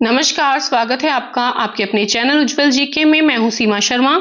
नमस्कार, स्वागत है आपका आपके अपने चैनल उज्जवल जीके में। मैं हूं सीमा शर्मा।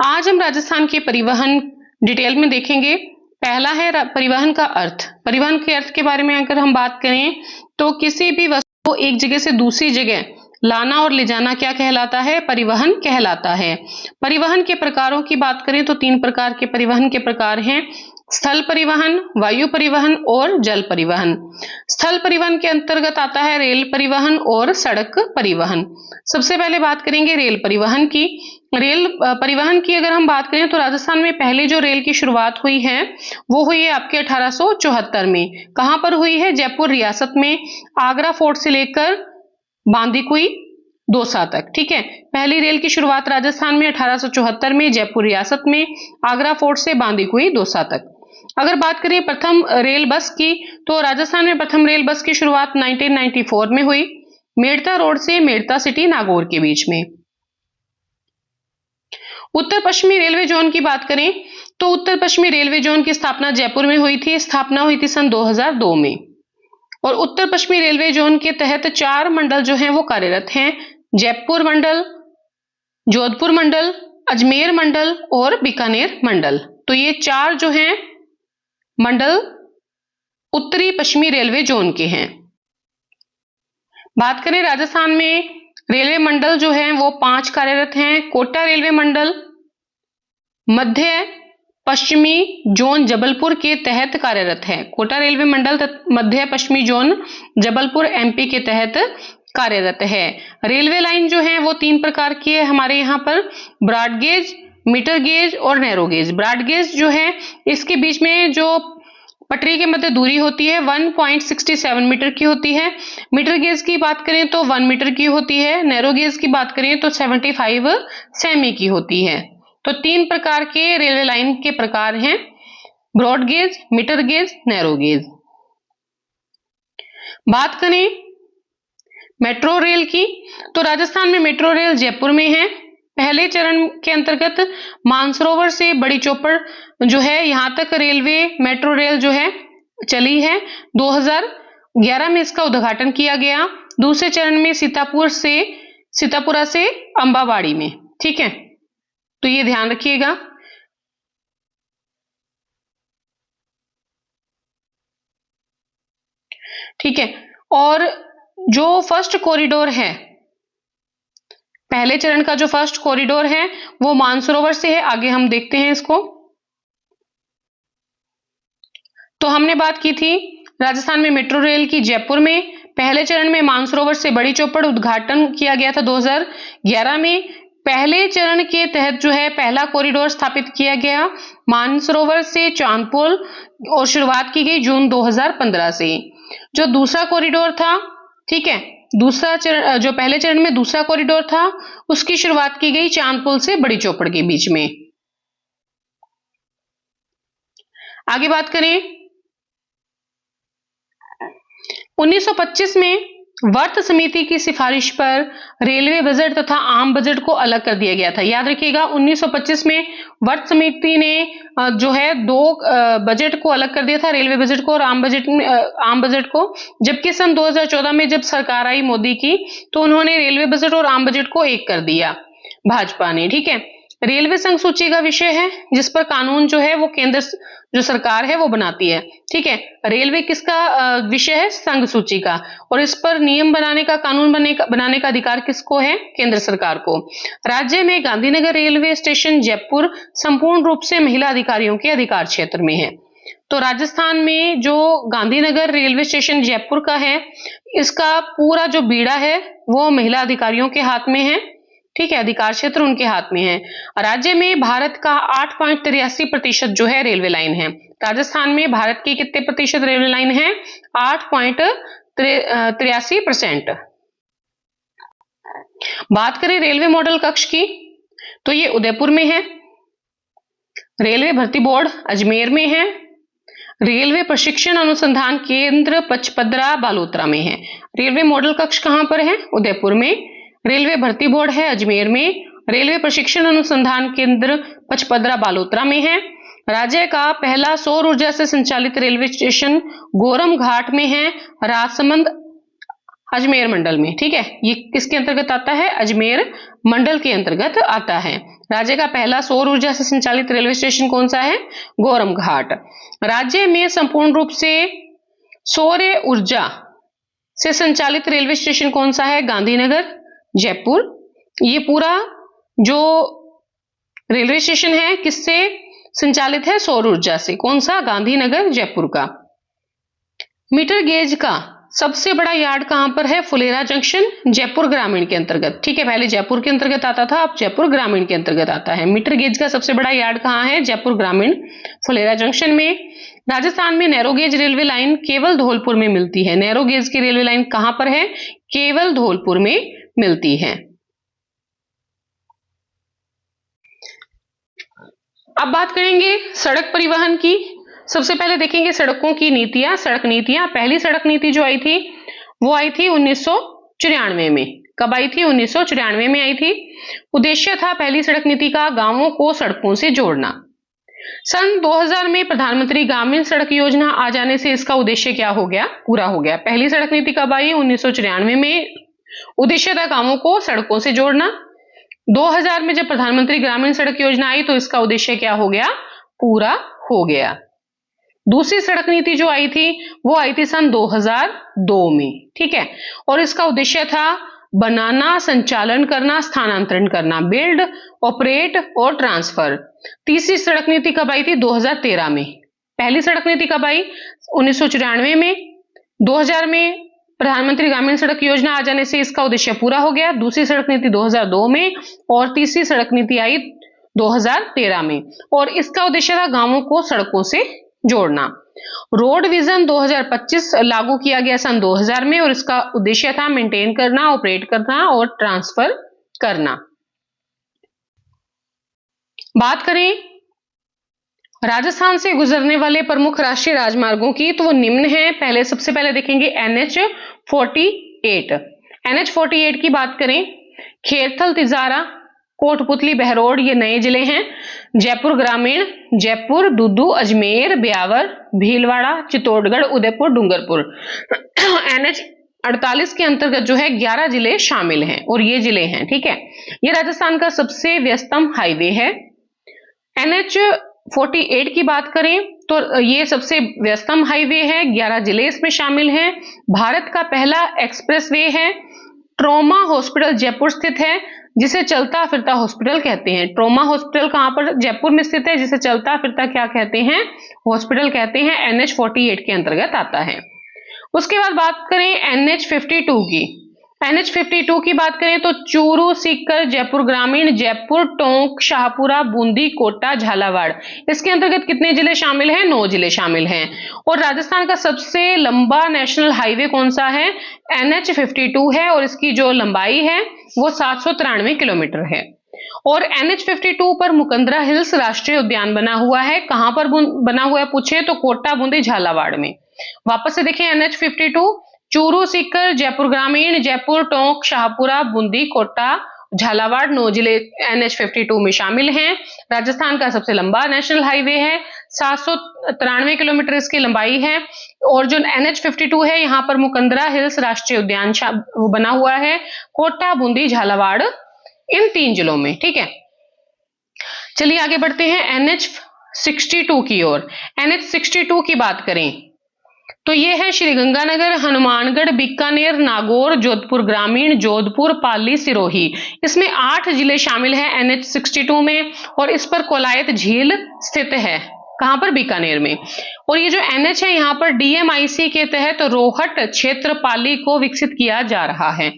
आज हम राजस्थान के परिवहन डिटेल में देखेंगे। पहला है परिवहन का अर्थ। परिवहन के अर्थ के बारे में अगर हम बात करें तो किसी भी वस्तु को एक जगह से दूसरी जगह लाना और ले जाना क्या कहलाता है? परिवहन कहलाता है। परिवहन के प्रकारों की बात करें तो 3 प्रकार के परिवहन के प्रकार हैं: स्थल परिवहन, वायु परिवहन और जल परिवहन। स्थल परिवहन के अंतर्गत आता है रेल परिवहन और सड़क परिवहन। सबसे पहले बात करेंगे रेल परिवहन की। रेल परिवहन की अगर हम बात करें तो राजस्थान में पहले जो रेल की शुरुआत हुई है वो हुई है आपके 1874 में। कहां पर हुई है? जयपुर रियासत में, आगरा फोर्ट से लेकर बांदीकुई दौसा तक। ठीक है, पहली रेल की शुरुआत राजस्थान में 1874 में जयपुर रियासत में, आगरा फोर्ट से बांदीकुई दौसा तक। अगर बात करें प्रथम रेल बस की तो राजस्थान में प्रथम रेल बस की शुरुआत 1994 में हुई, मेड़ता रोड से मेड़ता सिटी नागौर के बीच में। उत्तर पश्चिमी रेलवे जोन की बात करें तो उत्तर पश्चिमी रेलवे जोन की स्थापना जयपुर में हुई थी। स्थापना हुई थी सन 2002 में। और उत्तर पश्चिमी रेलवे जोन के तहत 4 मंडल जो हैं वो कार्यरत हैं: जयपुर मंडल, जोधपुर मंडल, अजमेर मंडल और बीकानेर मंडल। तो ये 4 जो हैं मंडल उत्तरी पश्चिमी रेलवे जोन के हैं। बात करें राजस्थान में रेलवे मंडल जो हैं वो 5 कार्यरत हैं। कोटा रेलवे मंडल मध्य पश्चिमी जोन जबलपुर के तहत कार्यरत है। कोटा रेलवे मंडल मध्य पश्चिमी जोन जबलपुर एमपी के तहत कार्यरत है। रेलवे लाइन जो है वो 3 प्रकार की है हमारे यहाँ पर: ब्रॉड गेज, मीटर गेज और नैरो गेज। ब्रॉड गेज जो है इसके बीच में जो पटरी के मध्य दूरी होती है 1.67 मीटर की होती है। मीटर गेज की बात करें तो 1 मीटर की होती है। नैरो गेज की बात करें तो 75 सेमी की होती है। तो 3 प्रकार के रेलवे लाइन के प्रकार हैं: broad gauge, metre gauge, narrow gauge. बात करें मेट्रो रेल की तो राजस्थान में मेट्रो रेल जयपुर में है। पहले चरण के अंतर्गत मानसरोवर से बड़ी चौपड़ जो है यहां तक रेलवे मेट्रो रेल जो है चली है। 2011 में इसका उद्घाटन किया गया। दूसरे चरण में सीतापुरा से अंबाबाड़ी में। ठीक है, तो ये ध्यान रखिएगा। ठीक है, और जो फर्स्ट कॉरिडोर है, पहले चरण का जो फर्स्ट कॉरिडोर है वो मानसरोवर से है। आगे हम देखते हैं इसको। तो हमने बात की थी राजस्थान में मेट्रो रेल की जयपुर में। पहले चरण में मानसरोवर से बड़ी चौपड़ उद्घाटन किया गया था 2011 में। पहले चरण के तहत जो है पहला कॉरिडोर स्थापित किया गया मानसरोवर से चांदपोल और शुरुआत की गई जून 2015 से। जो दूसरा कॉरिडोर था, ठीक है, दूसरा चरण जो पहले चरण में दूसरा कॉरिडोर था उसकी शुरुआत की गई चांदपोल से बड़ी चौपड़ के बीच में। आगे बात करें 1925 में वर्त समिति की सिफारिश पर रेलवे बजट तथा आम बजट को अलग कर दिया गया था। याद रखिएगा 1925 में वर्त समिति ने जो है 2 बजट को अलग कर दिया था, रेलवे बजट को और आम बजट को। जबकि सन 2014 में जब सरकार आई मोदी की तो उन्होंने रेलवे बजट और आम बजट को एक कर दिया भाजपा ने। ठीक है, रेलवे संघ सूची का विषय है जिस पर कानून जो है वो केंद्र जो सरकार है वो बनाती है। ठीक है, रेलवे किसका विषय है? संघ सूची का। और इस पर नियम बनाने का, कानून बनाने का अधिकार किसको है? केंद्र सरकार को। राज्य में गांधीनगर रेलवे स्टेशन जयपुर संपूर्ण रूप से महिला अधिकारियों के अधिकार क्षेत्र में है। तो राजस्थान में जो गांधीनगर रेलवे स्टेशन जयपुर का है इसका पूरा जो बीड़ा है वो महिला अधिकारियों के हाथ में है। ठीक है, अधिकार क्षेत्र उनके हाथ में है। राज्य में भारत का 8.83% जो है रेलवे लाइन है। राजस्थान में भारत की कितने प्रतिशत रेलवे लाइन है? 8.83%। बात करें रेलवे मॉडल कक्ष की तो ये उदयपुर में है। रेलवे भर्ती बोर्ड अजमेर में है। रेलवे प्रशिक्षण अनुसंधान केंद्र पचपदरा बालोतरा में है। रेलवे मॉडल कक्ष कहां पर है? उदयपुर में। रेलवे भर्ती बोर्ड है अजमेर में। रेलवे प्रशिक्षण अनुसंधान केंद्र पचपदरा बालोतरा में है। राज्य का पहला सौर ऊर्जा से संचालित रेलवे स्टेशन गोरम घाट में है। राजसमंद अजमेर मंडल में, ठीक है। ये किसके अंतर्गत आता है? अजमेर मंडल के अंतर्गत आता है। राज्य का पहला सौर ऊर्जा से संचालित रेलवे स्टेशन कौन सा है? गोरम घाट। राज्य में संपूर्ण रूप से सौर ऊर्जा से संचालित रेलवे स्टेशन कौन सा है? गांधीनगर, जयपुर। ये पूरा जो रेलवे स्टेशन है किससे संचालित है? सौर ऊर्जा से। कौन सा? गांधीनगर, जयपुर का। मीटर गेज का सबसे बड़ा यार्ड कहां पर है? फुलेरा जंक्शन, जयपुर ग्रामीण के अंतर्गत, ठीक है। पहले जयपुर के अंतर्गत आता था, अब जयपुर ग्रामीण के अंतर्गत आता है। मीटर गेज का सबसे बड़ा यार्ड कहां है? जयपुर ग्रामीण, फुलेरा जंक्शन में। राजस्थान में नैरो गेज रेलवे लाइन केवल धौलपुर में मिलती है। नैरो गेज की रेलवे लाइन कहां पर है? केवल धौलपुर में मिलती है। अब बात करेंगे सड़क परिवहन की। सबसे पहले देखेंगे सड़कों की नीतियां, सड़क नीतियां। पहली सड़क नीति जो आई थी वो आई थी 1994 में। कब आई थी? 1994 में आई थी। उद्देश्य था पहली सड़क नीति का गांवों को सड़कों से जोड़ना। सन 2000 में प्रधानमंत्री ग्रामीण सड़क योजना आ जाने से इसका उद्देश्य क्या हो गया? पूरा हो गया। पहली सड़क नीति कब आई? 1994 में। उद्देश्य था गांवों को सड़कों से जोड़ना। 2000 में जब प्रधानमंत्री ग्रामीण सड़क योजना आई तो इसका उद्देश्य क्या हो गया? पूरा हो गया। दूसरी सड़क नीति जो आई थी वो आई थी सन 2002 में, ठीक है। और इसका उद्देश्य था बनाना, संचालन करना, स्थानांतरण करना, बिल्ड, ऑपरेट और ट्रांसफर। तीसरी सड़क नीति कब आई थी? 2013 में। पहली सड़क नीति कब आई? 1994 में। 2000 में प्रधानमंत्री ग्रामीण सड़क योजना आ जाने से इसका उद्देश्य पूरा हो गया। दूसरी सड़क नीति 2002 में और तीसरी सड़क नीति आई 2013 में। और इसका उद्देश्य था गांवों को सड़कों से जोड़ना। रोड विजन 2025 लागू किया गया सन 2000 में और इसका उद्देश्य था मेंटेन करना, ऑपरेट करना और ट्रांसफर करना। बात करें राजस्थान से गुजरने वाले प्रमुख राष्ट्रीय राजमार्गों की तो वो निम्न है। सबसे पहले देखेंगे NH48। NH48 की बात करें, खेरथल, तिजारा, कोटपुतली, बहरोड ये नए जिले हैं। जयपुर ग्रामीण, जयपुर, दूदू, अजमेर, ब्यावर, भीलवाड़ा, चित्तौड़गढ़, उदयपुर, डूंगरपुर। NH48 के अंतर्गत जो है 11 जिले शामिल हैं और ये जिले हैं, ठीक है। ये राजस्थान का सबसे व्यस्तम हाईवे है। NH48 की बात करें तो ये सबसे व्यस्तम हाईवे है, 11 जिले इसमें शामिल हैं। भारत का पहला एक्सप्रेसवे है। ट्रॉमा हॉस्पिटल जयपुर स्थित है जिसे चलता फिरता हॉस्पिटल कहते हैं। ट्रॉमा हॉस्पिटल कहां पर? जयपुर में स्थित है, जिसे चलता फिरता क्या कहते हैं? हॉस्पिटल कहते हैं। NH48 के अंतर्गत आता है। उसके बाद बात करें NH52 की। NH52 की बात करें तो चूरू, सीकर, जयपुर ग्रामीण, जयपुर, टोंक, शाहपुरा, बूंदी, कोटा, झालावाड़। इसके अंतर्गत कितने जिले शामिल हैं? 9 जिले शामिल हैं। और राजस्थान का सबसे लंबा नेशनल हाईवे कौन सा है? NH52 है और इसकी जो लंबाई है वो 793 किलोमीटर है। और NH52 पर मुकंदरा हिल्स राष्ट्रीय उद्यान बना हुआ है। कहां पर बना हुआ है पूछे तो कोटा, बूंदी, झालावाड़ में। वापस से देखें NH52, चूरू, सीकर, जयपुर ग्रामीण, जयपुर, टोंक, शाहपुरा, बूंदी, कोटा, झालावाड़ 9 जिले NH52 में शामिल हैं। राजस्थान का सबसे लंबा नेशनल हाईवे है, 793 किलोमीटर इसकी लंबाई है। और जो NH52 है यहाँ पर मुकंदरा हिल्स राष्ट्रीय उद्यान बना हुआ है, कोटा, बूंदी, झालावाड़ इन 3 जिलों में, ठीक है। चलिए आगे बढ़ते हैं NH62 की ओर। NH62 की बात करें तो ये है श्रीगंगानगर, हनुमानगढ़, बीकानेर, नागौर, जोधपुर ग्रामीण, जोधपुर, पाली, सिरोही। इसमें 8 जिले शामिल हैं NH62 में और इस पर कोलायत झील स्थित है। कहां पर? बीकानेर में। और ये जो NH है यहाँ पर DMIC के तहत रोहट क्षेत्र पाली को विकसित किया जा रहा है।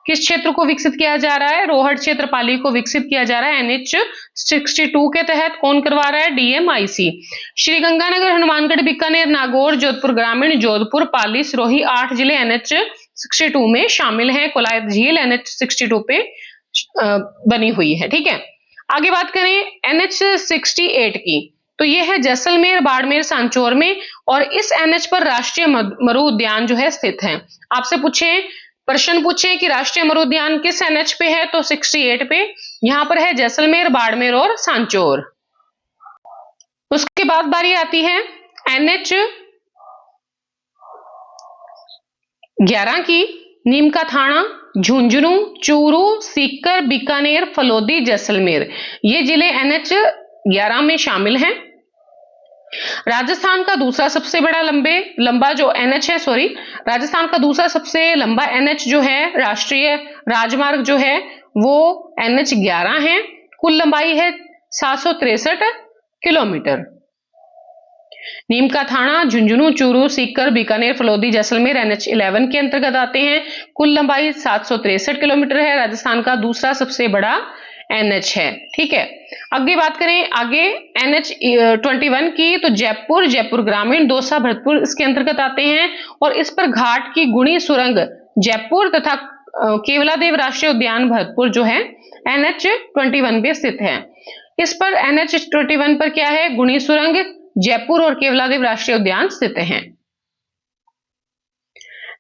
किस क्षेत्र को विकसित किया जा रहा है? रोहट क्षेत्र पाली को विकसित किया जा रहा है NH62 के तहत। कौन करवा रहा है? DMIC। श्रीगंगानगर, हनुमानगढ़, बीकानेर, नागौर, जोधपुर ग्रामीण, जोधपुर, पाली, सिरोही 8 जिले NH62 में शामिल हैं। कोलायत झील NH62 पे बनी हुई है, ठीक है। आगे बात करें NH68 की तो ये है जैसलमेर, बाड़मेर, सांचौर में। और इस NH पर राष्ट्रीय मरु उद्यान जो है स्थित है। आपसे प्रश्न पूछे कि राष्ट्रीय मरु उद्यान किस NH पे है तो 68 पे। यहां पर है जैसलमेर, बाड़मेर और सांचौर। उसके बाद बारी आती है NH11 की। नीम का थाना, झुंझुनू, चूरू, सीकर, बीकानेर, फलोदी, जैसलमेर, ये जिले NH11 में शामिल हैं। राजस्थान का दूसरा सबसे बड़ा लंबा जो NH है, राजस्थान का दूसरा सबसे लंबा NH जो है, राष्ट्रीय राजमार्ग जो है वो NH11 है। कुल लंबाई है 763 किलोमीटर। नीम का थाना, झुंझुनू, चूरू, सीकर, बीकानेर, फलोदी, जैसलमेर NH11 के अंतर्गत आते हैं। कुल लंबाई 763 किलोमीटर है। राजस्थान का दूसरा सबसे बड़ा NH है। ठीक है, आगे बात करें NH21 की, तो जयपुर ग्रामीण, दौसा, भरतपुर इसके अंतर्गत आते हैं और इस पर घाट की गुणी सुरंग जयपुर तथा केवलादेव राष्ट्रीय उद्यान भरतपुर जो है NH21 पे स्थित है। इस पर NH21 पर क्या है, गुणी सुरंग जयपुर और केवलादेव राष्ट्रीय उद्यान स्थित हैं।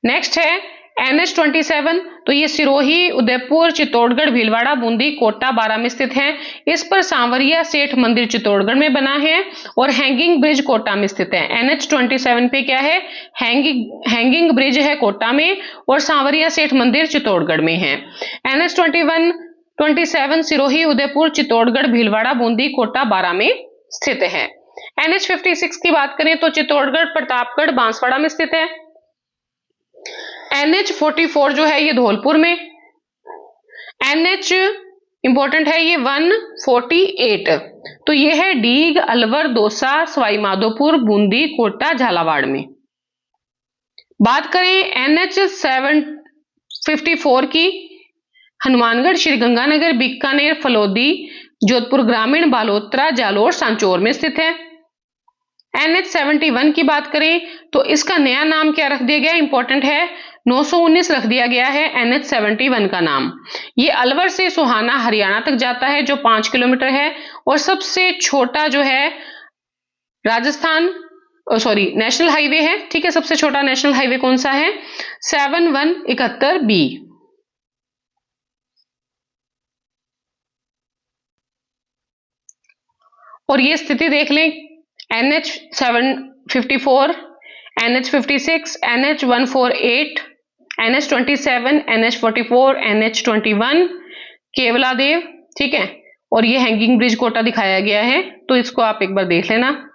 नेक्स्ट है NH27, तो ये सिरोही, उदयपुर, चित्तौड़गढ़, भीलवाड़ा, बूंदी, कोटा, बारां में स्थित है। इस पर सांवरिया सेठ मंदिर चित्तौड़गढ़ में बना है और हैंगिंग ब्रिज कोटा में स्थित है। NH27 पे क्या है, हैंगिंग ब्रिज है कोटा में और सांवरिया सेठ मंदिर चित्तौड़गढ़ में है। NH27 सिरोही, उदयपुर, चित्तौड़गढ़, भीलवाड़ा, बूंदी, कोटा, बारां में स्थित है। NH56 की बात करें तो चित्तौड़गढ़, प्रतापगढ़, बांसवाड़ा में स्थित है। NH44 जो है ये धौलपुर में। NH इंपॉर्टेंट है ये 148, तो ये है डीग, अलवर, दौसा, सवाई माधोपुर, बूंदी, कोटा, झालावाड़ में। बात करें NH754 की, हनुमानगढ़, श्रीगंगानगर, बीकानेर, फलोदी, जोधपुर ग्रामीण, बालोतरा, जालोर, सांचौर में स्थित है। NH71 की बात करें तो इसका नया नाम क्या रख दिया गया, इंपॉर्टेंट है 919 रख दिया गया है NH71 का नाम। ये अलवर से सोहाना हरियाणा तक जाता है जो 5 किलोमीटर है और सबसे छोटा जो है राजस्थान नेशनल हाईवे है। ठीक है, सबसे छोटा नेशनल हाईवे कौन सा है, 7171B। और ये स्थिति देख लें, NH754, NH56, NH148, NH27, NH44, NH21, Keoladeo. ठीक है, और ये हैंगिंग ब्रिज कोटा दिखाया गया है, तो इसको आप एक बार देख लेना।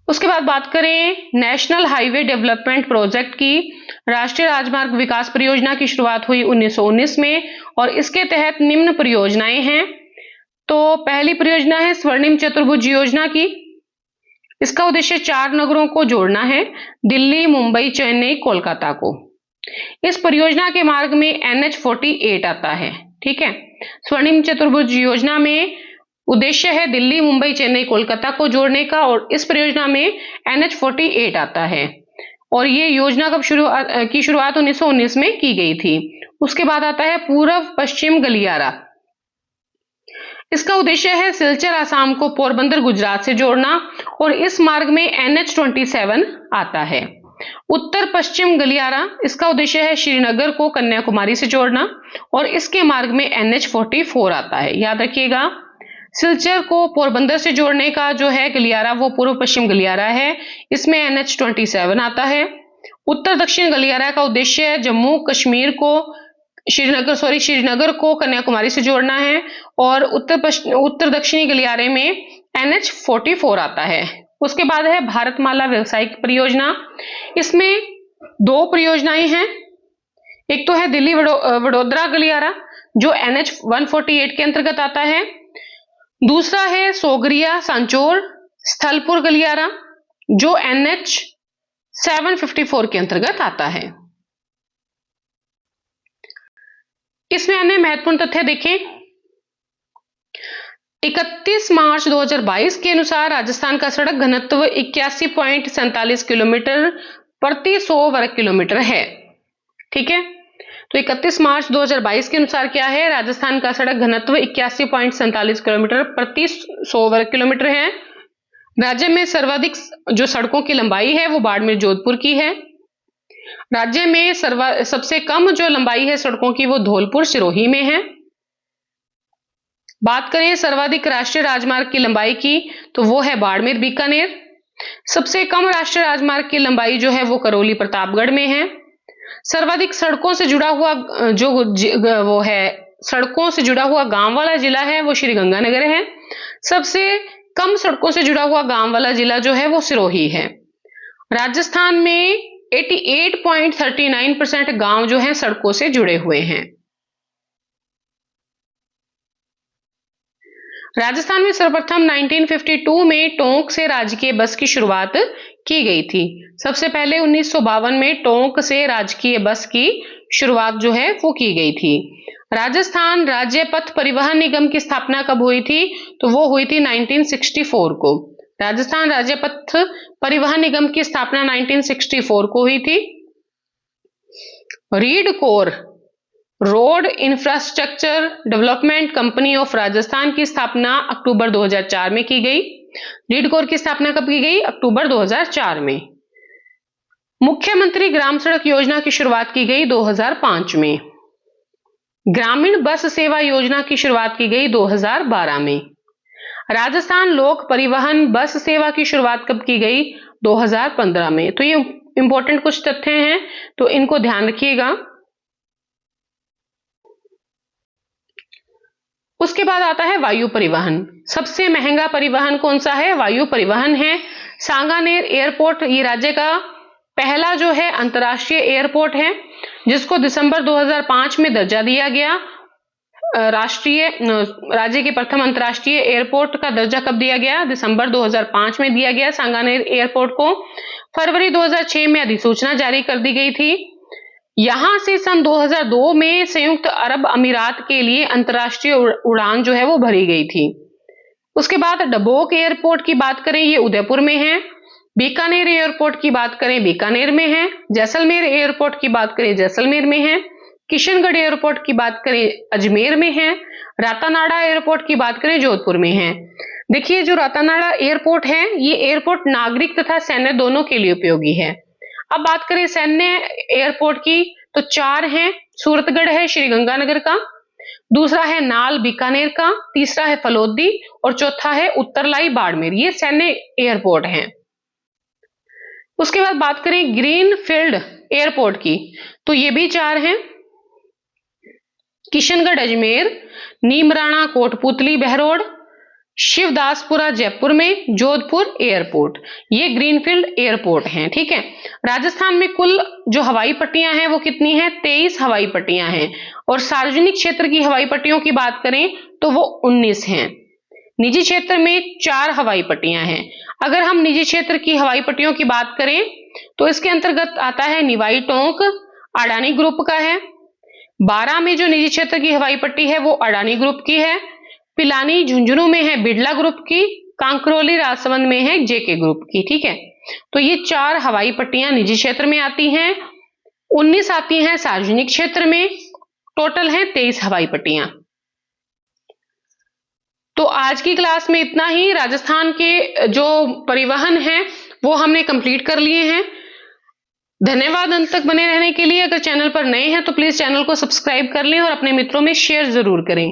उसके बाद बात करें नेशनल हाईवे डेवलपमेंट प्रोजेक्ट की। राष्ट्रीय राजमार्ग विकास परियोजना की शुरुआत हुई 1919 में और इसके तहत निम्न परियोजनाएं हैं। तो पहली परियोजना है स्वर्णिम चतुर्भुज योजना की। इसका उद्देश्य 4 नगरों को जोड़ना है, दिल्ली, मुंबई, चेन्नई, कोलकाता को। इस परियोजना के मार्ग में NH48 आता है। ठीक है, स्वर्णिम चतुर्भुज योजना में उद्देश्य है दिल्ली, मुंबई, चेन्नई, कोलकाता को जोड़ने का और इस परियोजना में NH48 आता है। और ये योजना कब शुरुआत 1919 में की गई थी। उसके बाद आता है पूर्व पश्चिम गलियारा। इसका उद्देश्य है सिलचर आसाम को पोरबंदर गुजरात से जोड़ना और इस मार्ग में NH27 आता है। उत्तर पश्चिम गलियारा, इसका उद्देश्य है श्रीनगर को कन्याकुमारी से जोड़ना और इसके मार्ग में NH44 आता है। याद रखिएगा, सिलचर को पोरबंदर से जोड़ने का जो है गलियारा वो पूर्व पश्चिम गलियारा है, इसमें NH27 आता है। उत्तर दक्षिण गलियारा का उद्देश्य है जम्मू कश्मीर को श्रीनगर को कन्याकुमारी से जोड़ना है और उत्तर दक्षिणी गलियारे में NH44 आता है। उसके बाद है भारतमाला व्यावसायिक परियोजना। इसमें 2 परियोजनाएं हैं, एक तो है दिल्ली वडोदरा गलियारा जो NH148 के अंतर्गत आता है, दूसरा है सोगरिया सांचौर स्थलपुर गलियारा जो NH754 के अंतर्गत आता है। इसमें अन्य महत्वपूर्ण तथ्य देखें, 31 मार्च 2022 के अनुसार राजस्थान का सड़क घनत्व 81.47 किलोमीटर प्रति 100 वर्ग किलोमीटर है। ठीक है, तो 31 मार्च 2022 के अनुसार क्या है, राजस्थान का सड़क घनत्व 81.47 किलोमीटर प्रति 100 वर्ग किलोमीटर है। राज्य में सर्वाधिक जो सड़कों की लंबाई है वो बाड़मेर जोधपुर की है। राज्य में सबसे कम जो लंबाई है सड़कों की वो धौलपुर सिरोही में है। बात करें सर्वाधिक राष्ट्रीय राजमार्ग की लंबाई की तो वो है बाड़मेर बीकानेर। सबसे कम राष्ट्रीय राजमार्ग की लंबाई जो है वो करौली प्रतापगढ़ में है। सर्वाधिक सड़कों से जुड़ा हुआ सड़कों से जुड़ा हुआ गांव वाला जिला है वो श्रीगंगानगर है। सबसे कम सड़कों से जुड़ा हुआ गांव वाला जिला जो है वो सिरोही है। राजस्थान में 88.39% गांव जो है सड़कों से जुड़े हुए हैं। राजस्थान में सर्वप्रथम 1952 में टोंक से राजकीय बस की शुरुआत की गई थी। सबसे पहले 1952 में टोंक से राजकीय बस की शुरुआत जो है वो की गई थी। राजस्थान राज्य पथ परिवहन निगम की स्थापना कब हुई थी? तो वो हुई थी 1964 को। राजस्थान राज्य पथ परिवहन निगम की स्थापना 1964 को हुई थी। Read core road infrastructure development company of Rajasthan की स्थापना अक्टूबर 2004 में की गई। रीड कोर की स्थापना कब की गई? अक्टूबर 2004 में। मुख्यमंत्री ग्राम सड़क योजना की शुरुआत की गई 2005 में। ग्रामीण बस सेवा योजना की शुरुआत की गई 2012 में। राजस्थान लोक परिवहन बस सेवा की शुरुआत कब की गई? 2015 में। तो ये इंपॉर्टेंट कुछ तथ्य हैं, तो इनको ध्यान रखिएगा। उसके बाद आता है वायु परिवहन। सबसे महंगा परिवहन कौन सा है? वायु परिवहन है। सांगानेर एयरपोर्ट ये राज्य का पहला जो है अंतर्राष्ट्रीय एयरपोर्ट है, जिसको दिसंबर 2005 में दर्जा दिया गया। राज्य के प्रथम अंतर्राष्ट्रीय एयरपोर्ट का दर्जा कब दिया गया? दिसंबर 2005 में दिया गया सांगानेर एयरपोर्ट को। फरवरी 2006 में अधिसूचना जारी कर दी गई थी। यहां से सन 2002 में संयुक्त अरब अमीरात के लिए अंतर्राष्ट्रीय उड़ान जो है वो भरी गई थी। उसके बाद डबोक एयरपोर्ट की बात करें, ये उदयपुर में है। बीकानेर एयरपोर्ट की बात करें, बीकानेर में है। जैसलमेर एयरपोर्ट की बात करें, जैसलमेर में है। किशनगढ़ एयरपोर्ट की बात करें, अजमेर में है। रातानाडा एयरपोर्ट की बात करें, जोधपुर में है। देखिए, जो रातानाडा एयरपोर्ट है, ये एयरपोर्ट नागरिक तथा सैन्य दोनों के लिए उपयोगी है। अब बात करें सैन्य एयरपोर्ट की, तो 4 हैं। सूरतगढ़ है श्रीगंगानगर का, दूसरा है नाल बीकानेर का, तीसरा है फलोदी और चौथा है उत्तरलाई बाड़मेर। ये सैन्य एयरपोर्ट हैं। उसके बाद बात करें ग्रीनफील्ड एयरपोर्ट की, तो ये भी 4 हैं। किशनगढ़ अजमेर, नीमराणा कोटपुतली बहरोड, शिवदासपुरा जयपुर में, जोधपुर एयरपोर्ट, ये ग्रीनफील्ड एयरपोर्ट हैं। ठीक है। राजस्थान में कुल जो हवाई पट्टियां हैं वो कितनी हैं? 23 हवाई पट्टियां हैं। और सार्वजनिक क्षेत्र की हवाई पट्टियों की बात करें तो वो 19 हैं। निजी क्षेत्र में 4 हवाई पट्टियां हैं। अगर हम निजी क्षेत्र की हवाई पट्टियों की बात करें तो इसके अंतर्गत आता है निवाई टोंक, अडानी ग्रुप का है। 12 में जो निजी क्षेत्र की हवाई पट्टी है वो अडानी ग्रुप की है। पिलानी झुंझुनू में है बिड़ला ग्रुप की। कांकरोली राजसमंद में है जेके ग्रुप की। ठीक है। तो ये 4 हवाई पट्टियां निजी क्षेत्र में आती हैं, 19 आती हैं सार्वजनिक क्षेत्र में। टोटल है 23 हवाई पट्टियां। तो आज की क्लास में इतना ही। राजस्थान के जो परिवहन है वो हमने कंप्लीट कर लिए हैं। धन्यवाद अंत तक बने रहने के लिए। अगर चैनल पर नए हैं तो प्लीज चैनल को सब्सक्राइब कर लें और अपने मित्रों में शेयर जरूर करें।